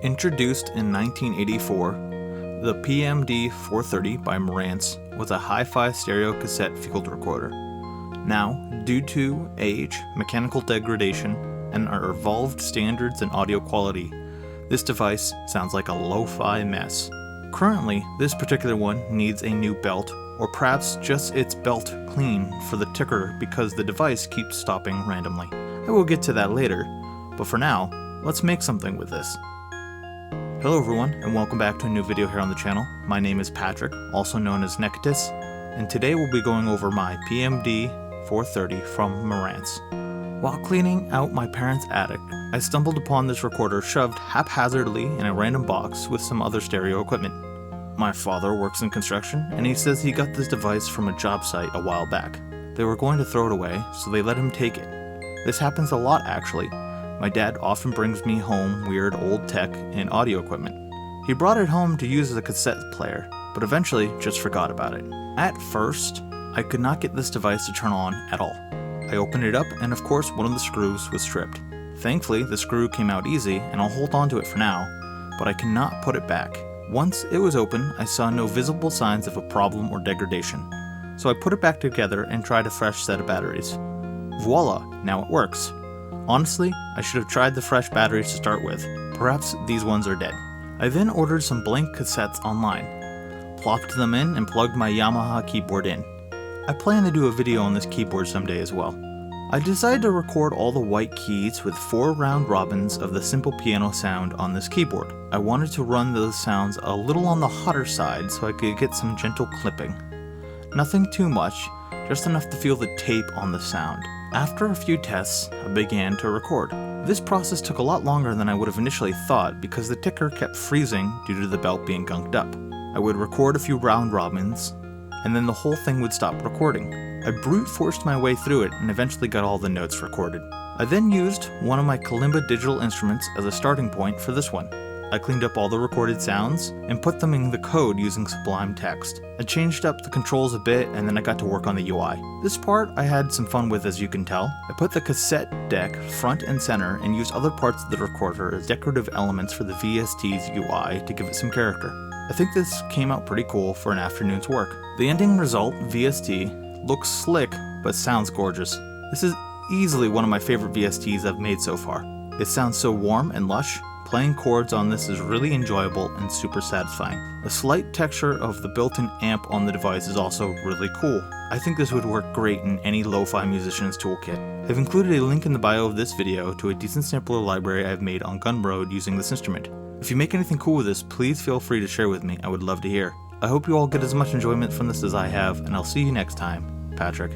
Introduced in 1984, the PMD-430 by Marantz was a hi-fi stereo cassette field recorder. Now, due to age, mechanical degradation, and our evolved standards in audio quality, this device sounds like a lo-fi mess. Currently, this particular one needs a new belt, or perhaps just its belt clean for the ticker because the device keeps stopping randomly. I will get to that later, but for now, let's make something with this. Hello everyone, and welcome back to a new video here on the channel. My name is Patrick, also known as Necatus, and today we'll be going over my PMD-430 from Marantz. While cleaning out my parents' attic, I stumbled upon this recorder shoved haphazardly in a random box with some other stereo equipment. My father works in construction, and he says he got this device from a job site a while back. They were going to throw it away, so they let him take it. This happens a lot actually. My dad often brings me home weird old tech and audio equipment. He brought it home to use as a cassette player, but eventually just forgot about it. At first, I could not get this device to turn on at all. I opened it up and of course one of the screws was stripped. Thankfully, the screw came out easy and I'll hold on to it for now, but I cannot put it back. Once it was open, I saw no visible signs of a problem or degradation. So I put it back together and tried a fresh set of batteries. Voila, now it works. Honestly, I should have tried the fresh batteries to start with. Perhaps these ones are dead. I then ordered some blank cassettes online, plopped them in and plugged my Yamaha keyboard in. I plan to do a video on this keyboard someday as well. I decided to record all the white keys with 4 round robins of the simple piano sound on this keyboard. I wanted to run those sounds a little on the hotter side so I could get some gentle clipping. Nothing too much, just enough to feel the tape on the sound. After a few tests, I began to record. This process took a lot longer than I would have initially thought because the ticker kept freezing due to the belt being gunked up. I would record a few round robins, and then the whole thing would stop recording. I brute forced my way through it and eventually got all the notes recorded. I then used one of my Kalimba digital instruments as a starting point for this one. I cleaned up all the recorded sounds and put them in the code using Sublime Text. I changed up the controls a bit and then I got to work on the UI. This part I had some fun with, as you can tell. I put the cassette deck front and center and used other parts of the recorder as decorative elements for the VST's UI to give it some character. I think this came out pretty cool for an afternoon's work. The ending result, VST, looks slick but sounds gorgeous. This is easily one of my favorite VSTs I've made so far. It sounds so warm and lush. Playing chords on this is really enjoyable and super satisfying. The slight texture of the built-in amp on the device is also really cool. I think this would work great in any lo-fi musician's toolkit. I've included a link in the bio of this video to a decent sampler library I've made on Gumroad using this instrument. If you make anything cool with this, please feel free to share with me. I would love to hear. I hope you all get as much enjoyment from this as I have, and I'll see you next time. Patrick.